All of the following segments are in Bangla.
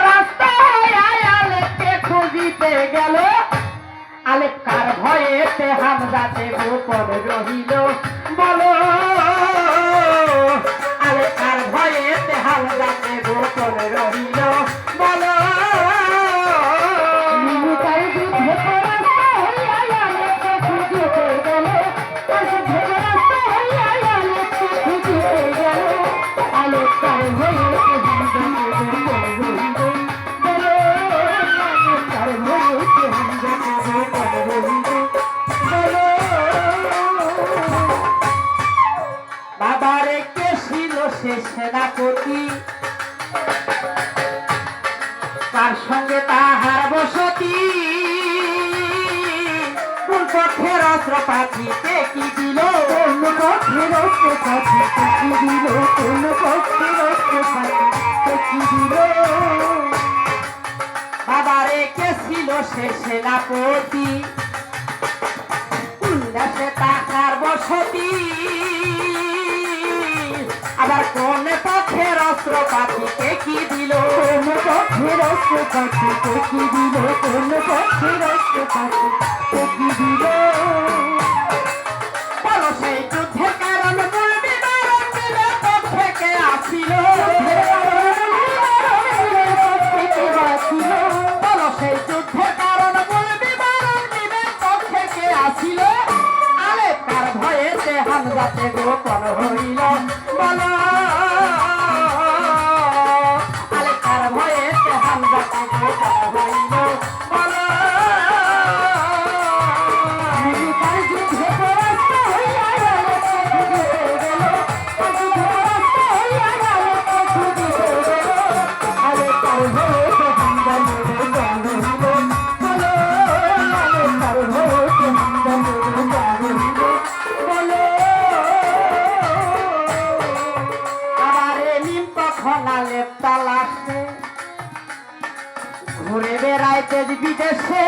রাস্তায় আলেপকে খুঁজিতে গেল আলেপ কার ভয়েতে হামজাতে গোপন রহিল বলো আলেপ কার ভয়েতে হামজাতে গোপন রহিল বলো বাবারে কে ছিল সে সেনাপতি তার সঙ্গে তাহার বসতি কোন পক্ষের অস্ত্রপাতিতে কি দিল কোন পক্ষের অস্ত্রপাতিতে কি দিল কোন পক্ষের অস্ত্রপাতিতে কি দিল বাবারে কে ছিল সে সেনাপতি দেশে তাহার বসতি আবার কোন পক্ষের অস্ত্রপাতিতে কি দিল কোন পক্ষের অস্ত্রপাতিতে কি দিল কোন পক্ষের অস্ত্রপাতিতে কি দিল বলো সেই যুদ্ধের কারণ বলবি বারণ দিলে পক্ষে কে আসিল বলো সেই যুদ্ধের কারণ বলবি বারণ দিলে পক্ষে কে আসিল আলেপ কার ভয়েতে হামজাতে গোপন হইল বলো আলেপ কার ভয়েতে হামজাতে গোপন হইল বলো ঘুরে বেড়ায় দেশ বিদেশে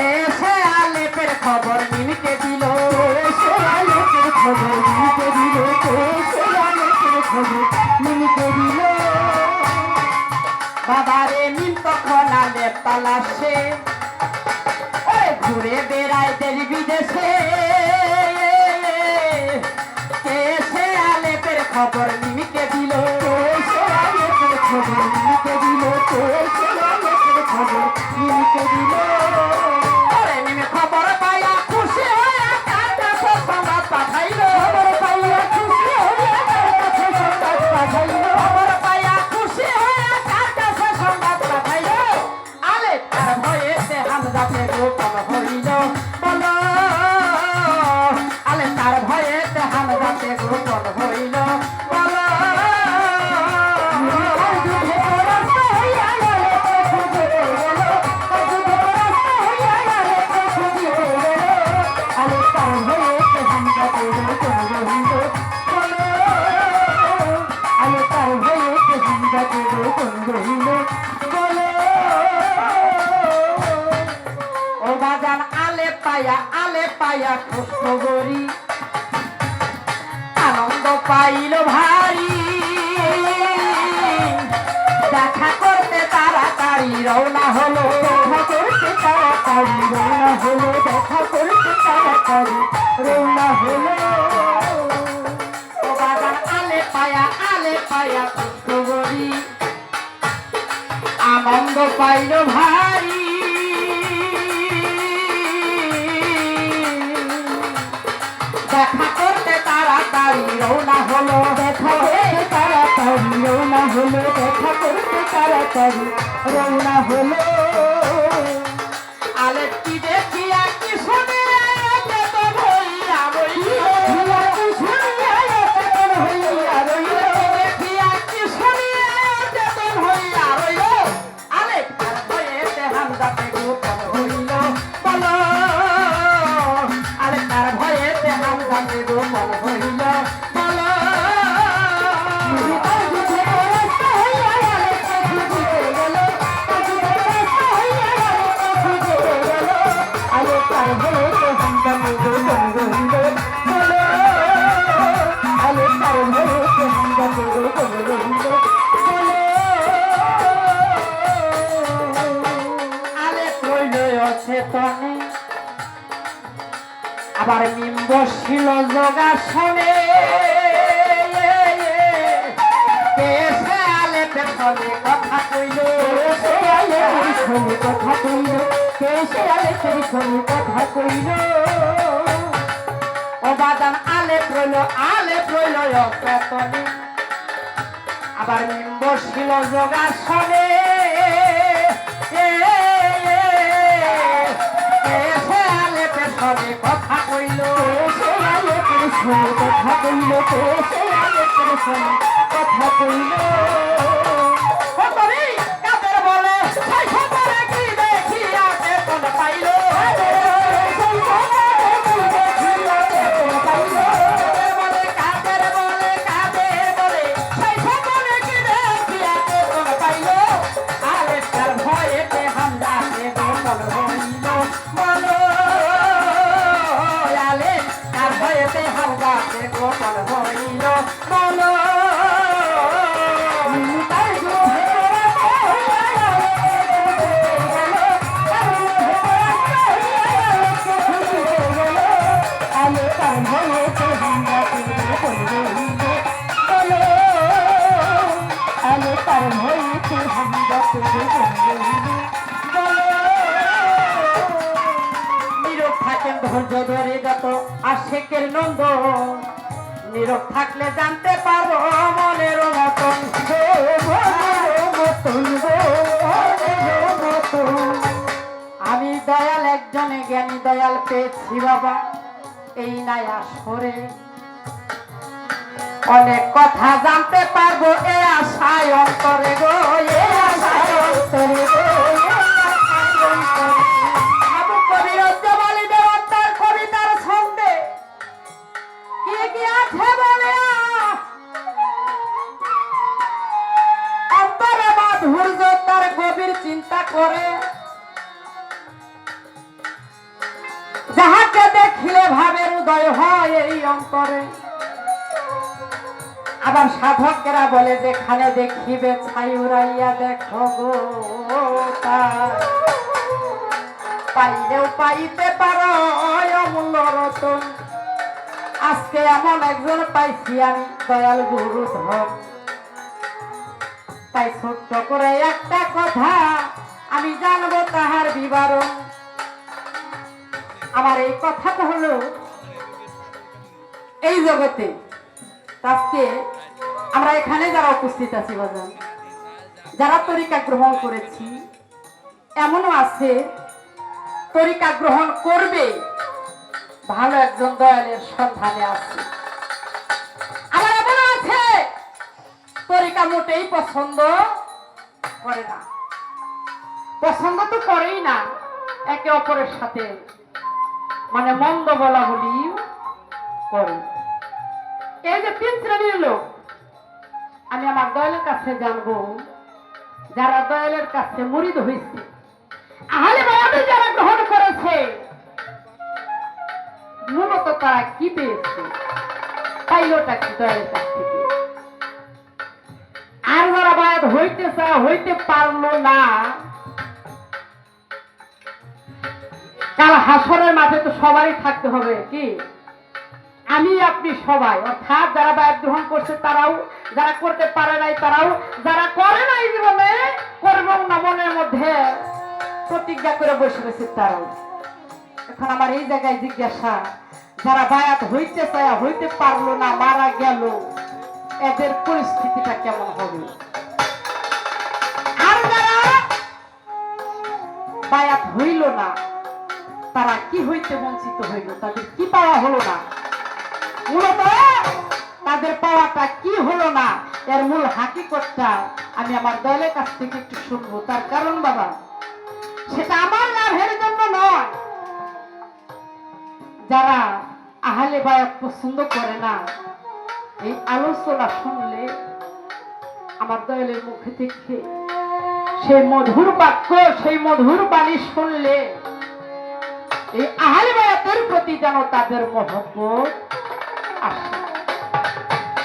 এসে আলেপের খবর নিমকে দিল এসে আলেপের খবর নিমকে দিল এসে আলেপের খবর নিমকে দিল বাবারে নিম তখন আলেপ তালাশে ঘুরে বেড়ায় দেশ বিদেশে এসে আলেপের খবর নিমকে দিল খবর নিমকে দিল খবর নিমকে দিল নিমে খবর পাইয়া খুশি হইয়া কার কাছে সংবাদ পাঠাইল খবর পাইয়া খুশি হইয়া কার কাছে সংবাদ পাঠাইল খবর পাইয়া খুশি হইয়া কার কাছে সংবাদ পাঠাইল আলেপ কার ভয়েতে হামজাতে গোপন হইল বলো আলেপ কার ভয়েতে হামজাতে গোপন হইল বলো আলে পায়া খুশখবরি আনন্দ পাইল ভারী দেখা করতে তাড়াতাড়ি রওনা হলো দেখা করতে তাড়াতাড়ি রওনা হলো দেখা করতে তাড়াতাড়ি রওনা হলো ও বাজার আলে পায়া খুশখবরি আনন্দ পাইল ভারী দেখা করতে তাড়াতাড়ি রওনা হলো দেখা করতে তাড়াতাড়ি রওনা হলো দেখা করতে তাড়াতাড়ি রওনা হলো আলেপ কি দেখিয়া কি শুনিয়া চেতন হইয়া রইল কি শুনিয়া চেতন হইয়া রইল দেখিয়া কি শুনিয়া চেতন হইয়া রইল আলেপ তার ভয়েতে হামজাতে গোপন হইল বলো আলেপ তার ভয়েতে হামজাতে গোপন হইল বলো চেতনে আবার নিম্ব ছিল যোগাসনে আলে পেছনে কথা কইল কথা কইল কেসে আলে পেছনে কথা কইল ও বাদান আলে রইল চেতনে আবার নিম্ব ছিল যোগাসনে কথা কইল কথা কইল কথা কইল কাদের বলে কি দেখিয়া বেতন পাইল নীরব থাকেন ধৈর্য ধরে যত আশেকের নন্দ নীরব থাকলে জানতে পারো মনের মতন আমি দয়াল একজনে জ্ঞানী দয়াল পেয়েছি বাবা এই নাই আসরে অনেক কথা জানতে পারবো এ আশায় অন্তরে গো এ আশায় অন্তরে গো আবু কবির জবালি দেওয়ার কবিতার ছন্দে কি আছে বলে অন্তরে মাধুর্য তার গভীর চিন্তা করে যাহাকে দেখিলে ভাবের উদয় হয় এই অন্তরে আবার সাধকেরা বলে যেখানে দেখিবে ছাই উড়াইয়া দেখো গো পাইলেও পাইতে পারো অমূল্য রতন আজকে এমন একজন পাইছি আমি দয়াল গুরু ধর তাই ছোট্ট করে একটা কথা আমি জানবো তাহার বিবরণ আমার এই কথাটা হলো এই জগতে আজকে আমরা এখানে যারা উপস্থিত আছি বাজান যারা তরিকা গ্রহণ করেছি এমনও আছে তরিকা গ্রহণ করবে ভালো একজন দয়ালের সন্ধানে আছে আবার এমনও আছে তরিকা মোটেই পছন্দ করে না পছন্দ তো করেই না একে অপরের সাথে মানে মন্দ বলা বলি করে এই যে তিন শ্রেণীর লোক আমি আমার দয়ালের কাছে জানবো যারা দয়ালের কাছে মুরিদ হয়েছে আহলে বায়াতে যারা গ্রহণ করেছে মূলত তারা কি পেয়েছে পাইলটা কি দয়ালের কাছ থেকে আর যারা বায়াত হইতে পারলো না কাল হাসরের মাঠে তো সবারই থাকতে হবে কি আমি আপনি সবাই অর্থাৎ যারা বায়াত গ্রহণ করছে তারাও যারা করতে পারে নাই তারাও যারা করে নাই জীবনে করবো না মনের মধ্যে প্রতিজ্ঞা করে বসে রয়েছে তারাও এখন আমার এই জায়গায় জিজ্ঞাসা যারা বায়াত হইতে চায় হইতে পারলো না মারা গেল এদের পরিস্থিতিটা কেমন হবে আর যারা বায়াত হইল না তারা কি হইতে বঞ্চিত হইল তাদের কি পাওয়া হলো না মূলত তাদের পাওয়াটা কি হলো না এর মূল হাকিকতটা আমি আমার দলের কাছ থেকে একটু শুনবো তার কারণ বাবা সেটা আমার লাভের জন্য নয় যারা আহলে বায়াত পছন্দ করে না এই আলোচনা শুনলে আমার দয়ালের মুখে থেকে সেই মধুর বাক্য সেই মধুর বাণী শুনলে এই আহলে বায়াতের প্রতি যেন তাদের মহব্বত আসে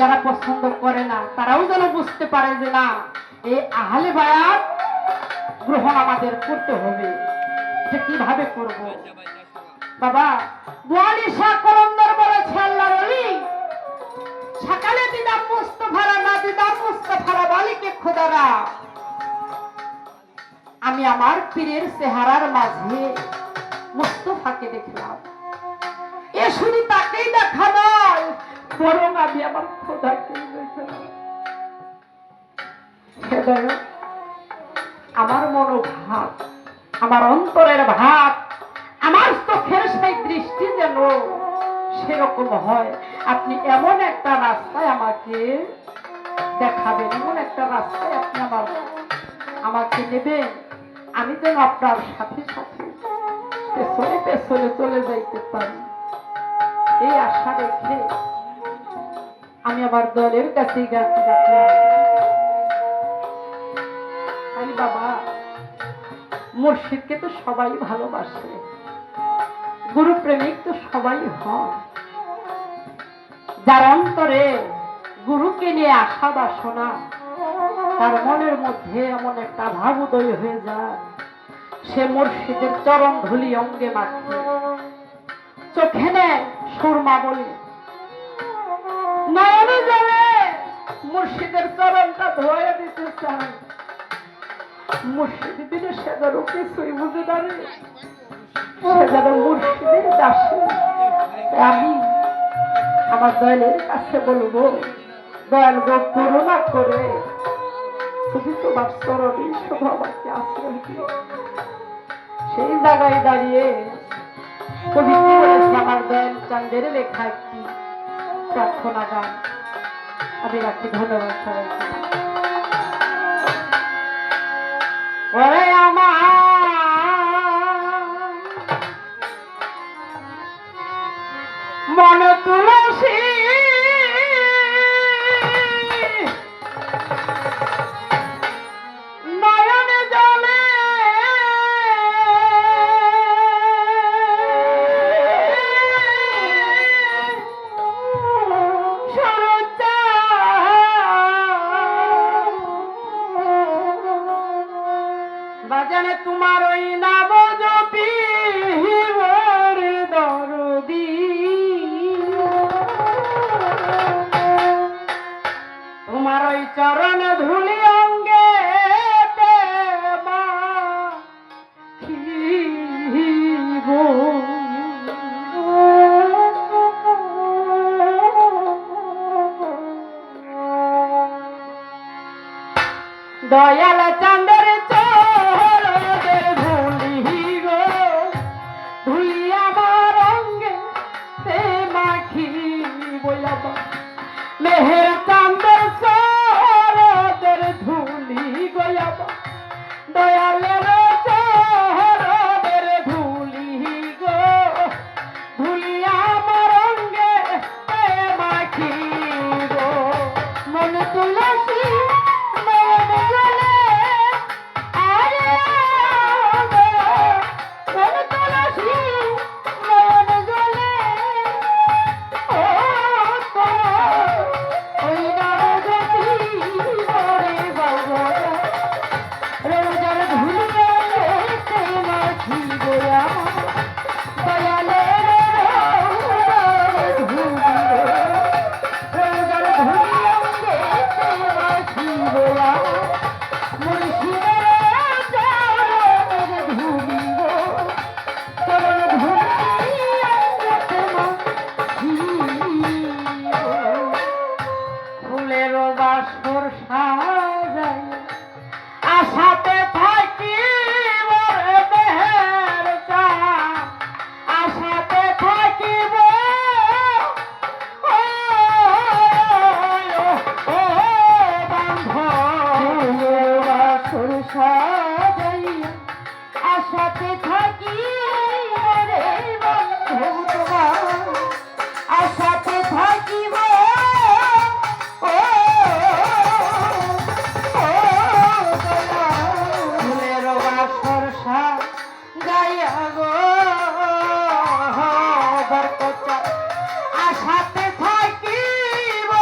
যারা পছন্দ করে না তারাও যেন বুঝতে পারে যে না এই আহলে বায়াত গ্রহণ আমাদের করতে হবে। যে কিভাবে করব বাবা? বোয়ালি শাহ কলন্দর বলেছে আল্লাহর ওলি সকালে দিদা মুস্তাফারা না দিদা মুস্তাফারা বালিকে খোদারা আমি আমার পীরের চেহারার মাঝে মুস্তাফাকে দেখলাম। এ শুধু তাকেই দেখা নয় বরং আমি আমার খোদাকে দেখলাম। আমার মনোভাব আমার অন্তরের ভাব আমার চোখের সেই দৃষ্টি যেন সেরকম হয়। আপনি এমন একটা রাস্তায় আমাকে দেখাবেন, এমন একটা রাস্তায় আপনি আমাকে নেবেন আমি যেন আপনার সাথে সাথে পেছনে পেছনে চলে যাইতে পারি। এই আশা রেখে আমি আমার দলের কাছে গানটি রাখলাম। বাবা মুর্শিদকে তো সবাই ভালোবাসে, গুরু প্রেমিক তো সবাই হয়। যার অন্তরে গুরুকে নিয়ে আশা বাসনা তার মনের মধ্যে এমন একটা ভাব উদয় হয়ে যায় সে মুর্শিদের চরণ ধুলি অঙ্গে মাখে চোখে নেয় সুরমা বলে নয়নে জলে মুর্শিদের চরণটা ধোয়া দিতে চায়। মুর্শিদ দিনে সে যেন কিছুই বুঝে দাঁড়িয়ে সে যেন মুর্শিদের দাসী। আমি আমার দয়ালের কাছে বলবো দয়াল গো করুণা করে তুমি তোমার চরণে শুধু আমাকে আশ্রয় দিও। সেই জায়গায় দাঁড়িয়ে কবি কি বলেছে আমার দয়াল চাঁদের লেখা একটি প্রার্থনা গান আমি রাখি। ধন্যবাদ সবাইকে। ওরে আমার মন তুলসী নয়নে জলে বাজানে তোমার ওই নাম জপি দরদি তোমার ওই চরণ ধুলি অঙ্গে দয়াল চাঁদের চরণের ধুলি গো ধুলি আমার অঙ্গে তে মাখিব মেহের চাঁদের চরণের ধুলি গো দয়ালের চরণের ধুলি গো ধুলি আমার অঙ্গে তে মাখিব মন তুলসী আশাতে থাকি আশাতে থাকিব আশাতে থাকি আশাতে থাকিব আশাতে থাকিব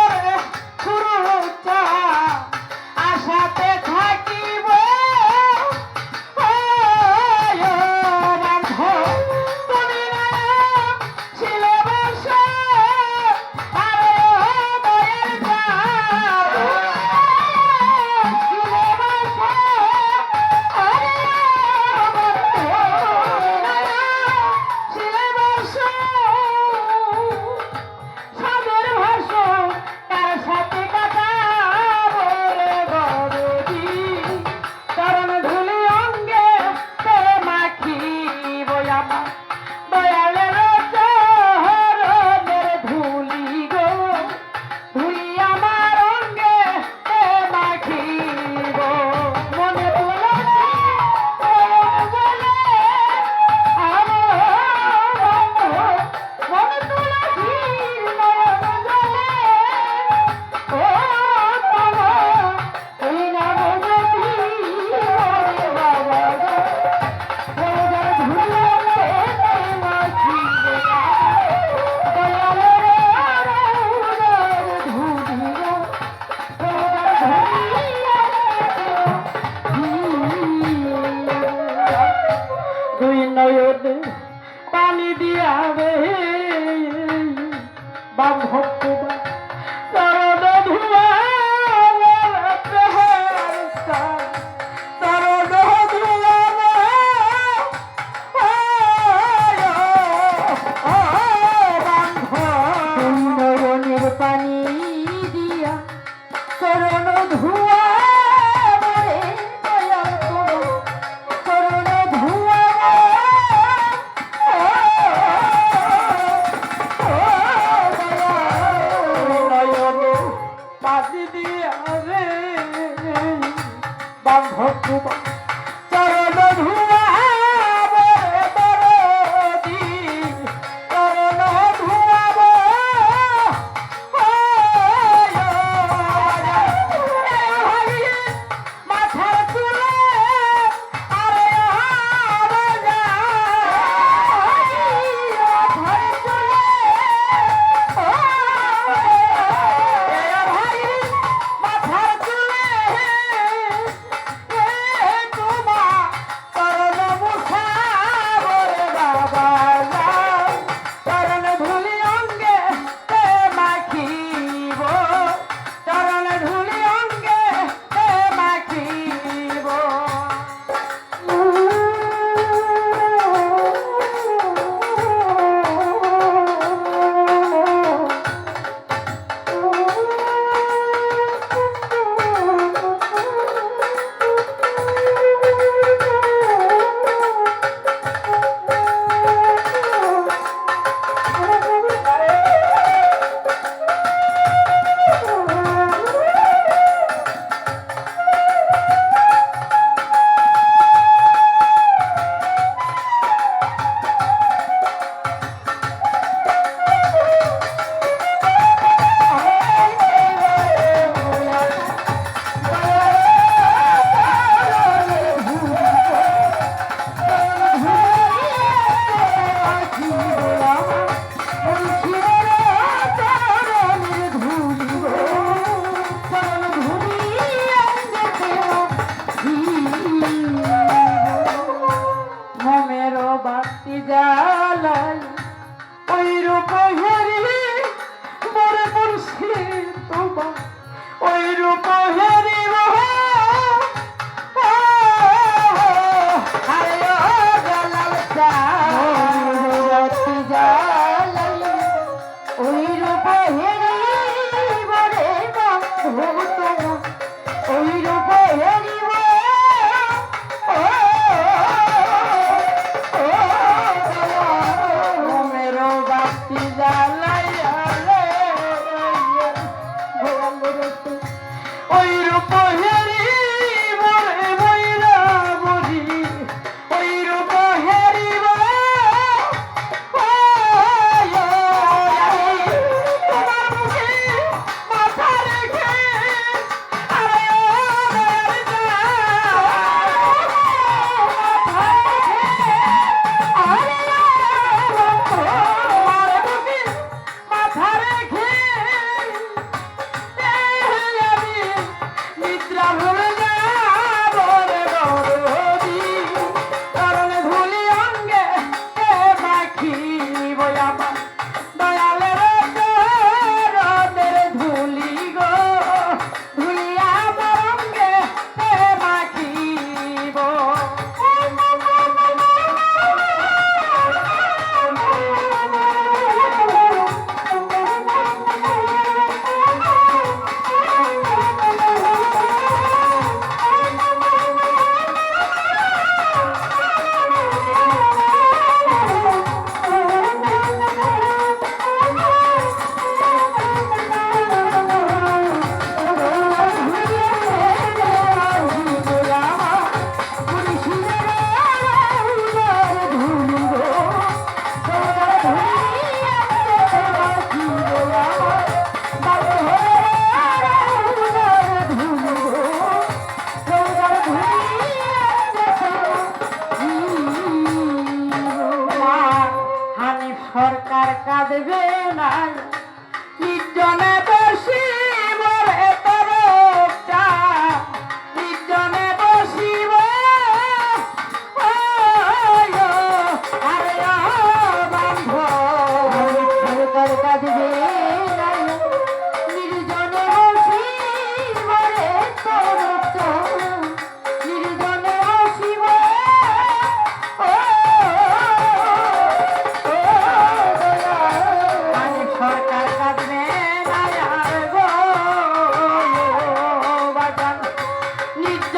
ধুয়া বরে দয়াল তোমার চরণ ধুয়া নয়নে বাজি দিয়া রে বান্ধব তোমার চরণ ধুয়া বরে দরদি চরণ ধুয়া মাথার চুলে আরে মাথার চুলে নিদ্রা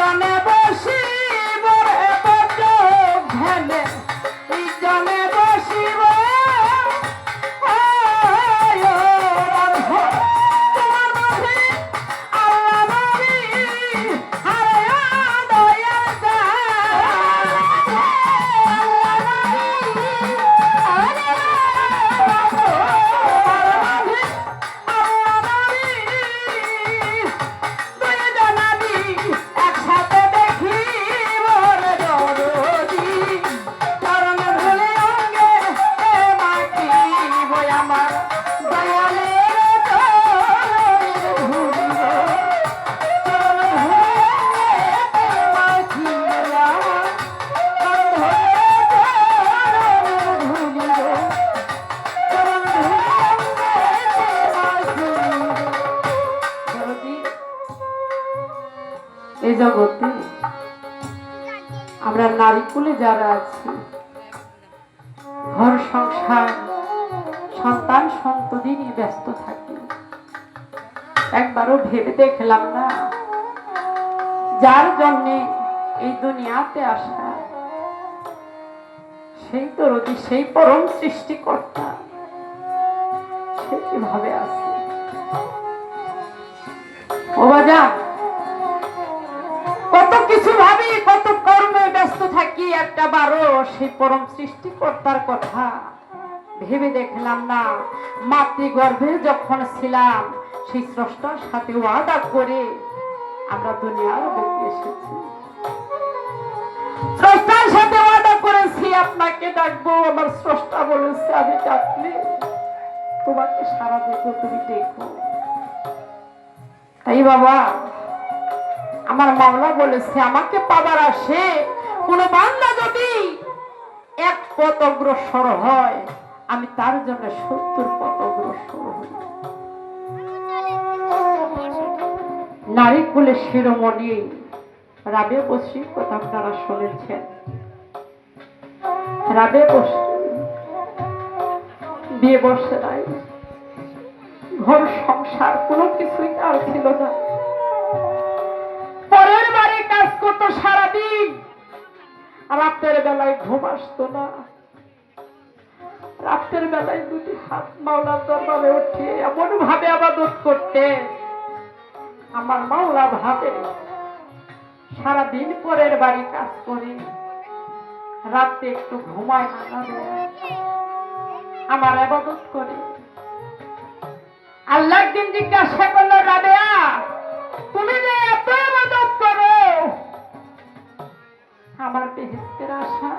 জনে বসিব রে বদ্ধ ধ্যানে এই জনে বসিব এই জগতে আমরা নারী কুলে যারা আছি, ঘর সংসার সন্তান সন্ততি নিয়ে ব্যস্ত থাকি, একবারও ভেবে দেখলাম না যার জন্যে এই দুনিয়াতে আসা সেই দরদি, সেই পরম সৃষ্টিকর্তা, সে কিভাবে আছে। ও বাজা, কত কিছু ভাবি, কত কর্মে ব্যস্ত থাকি, একটা বারো সেই পরম সৃষ্টিকর্তার কথা ভেবে দেখলাম না। মাতৃগর্ভে যখন ছিলাম সেই স্রষ্টার সাথে ওয়াদা করে আমরা দুনিয়ার বুকে এসেছি। স্রষ্টার সাথে ওয়াদা করেছি আপনাকে ডাকবো, আমার স্রষ্টা বলেছে আমি ডাকলে তোমাকে সারা দেবো, তুমি দেখো। তাই বাবা, আমার মাওলা বলেছে আমাকে পাবার আসে কোন বান্দা যদি এক পথ অগ্রসর হয় আমি তার জন্য 70 পথ অগ্রসর হই। নারী কুলে শিরোমণি রাবিয়া বসরির কথা আপনারা শুনেছেন। রাবিয়া বসরি বিয়ে বসে নাই, ঘর সংসার কোনো কিছুই তার ছিল না। পরের বাড়ি কাজ করতো সারাদিন, রাতের বেলায় ঘুম আসতো না। রাতের বেলায় দুটি হাত মাওলার দরবারে উঠিয়ে এমন ভাবে ইবাদত করতে, আমার মাওলা ভাবে সারাদিন পরের বাড়ি কাজ করে রাতে একটু ঘুমায় না, আমার ইবাদত করে। আল্লাহ একদিন জিজ্ঞাসা করলো, রাবেয়া তুমি যে এত ইবাদত করো আমার বেহেশতের আশা?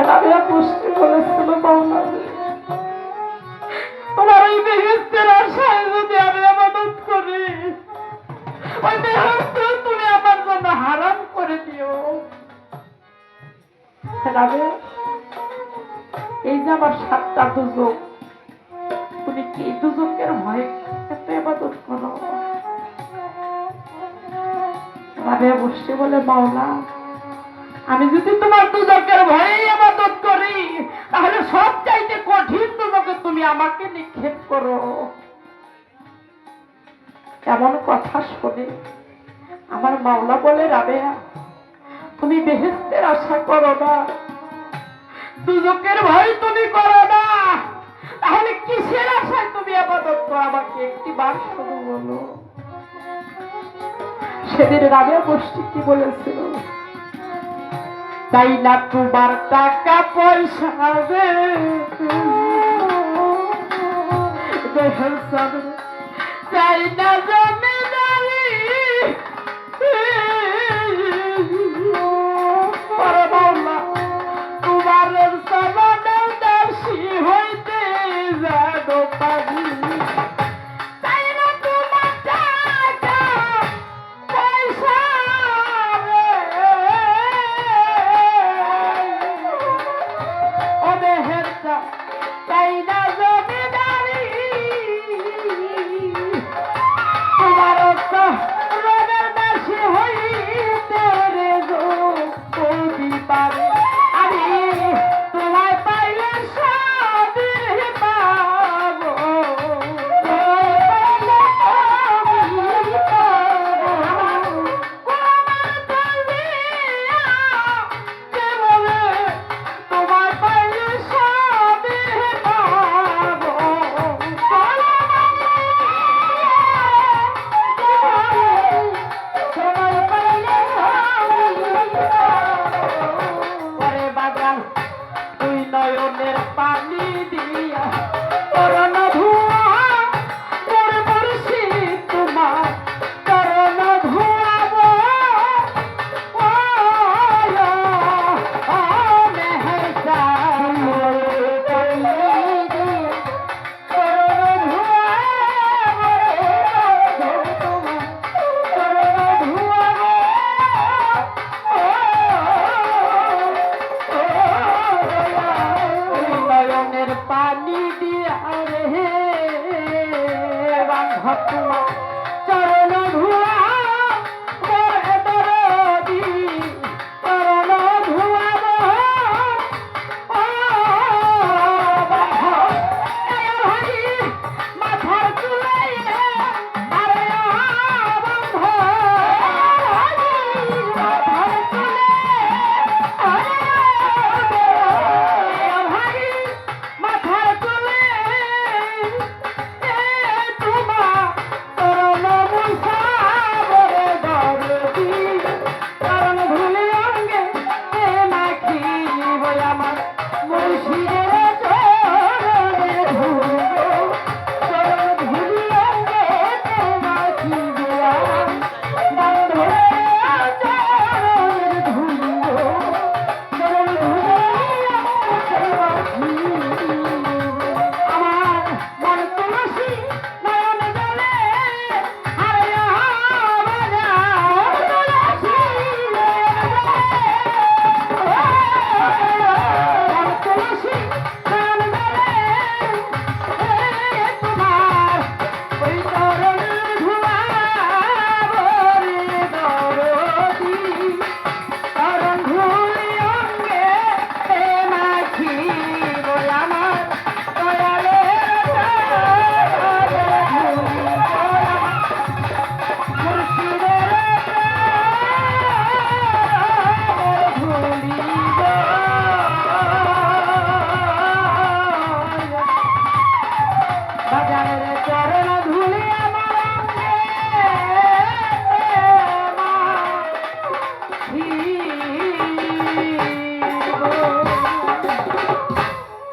রাবেয়া পুষ্টি বলেছিল, মাওলা তোমার ওই বেহেশতের আশায় যদি আমি ইবাদত করি ওই বেহেশত তুমি আমার জন্য হারাম করে দিও। রাবেয়া, এই যে আমার 7টা দুজক, তুমি কি দুজকের ভয়ে এত ইবাদত করো? রাবেয়া বসে বলে, মাওলা আমি যদি তোমার দুজকের ভয়ে ইবাদত করি তাহলে সব চাইতে কঠিন দুজকে তুমি আমাকে নিক্ষেপ করো। এমন কথা শুনে আমার মাওলা বলে, রাবেয়া তুমি বেহেশতের আশা করো না, দুজকের ভয় তুমি করো না, তাহলে কিসের আশায় তুমি ইবাদত করো আমাকে একটি বার শুধু বলো। সেদিন রাবেয়া বসরি কি বলেছিল, তাই না তোমার টাকা পয়সা চাই না জমি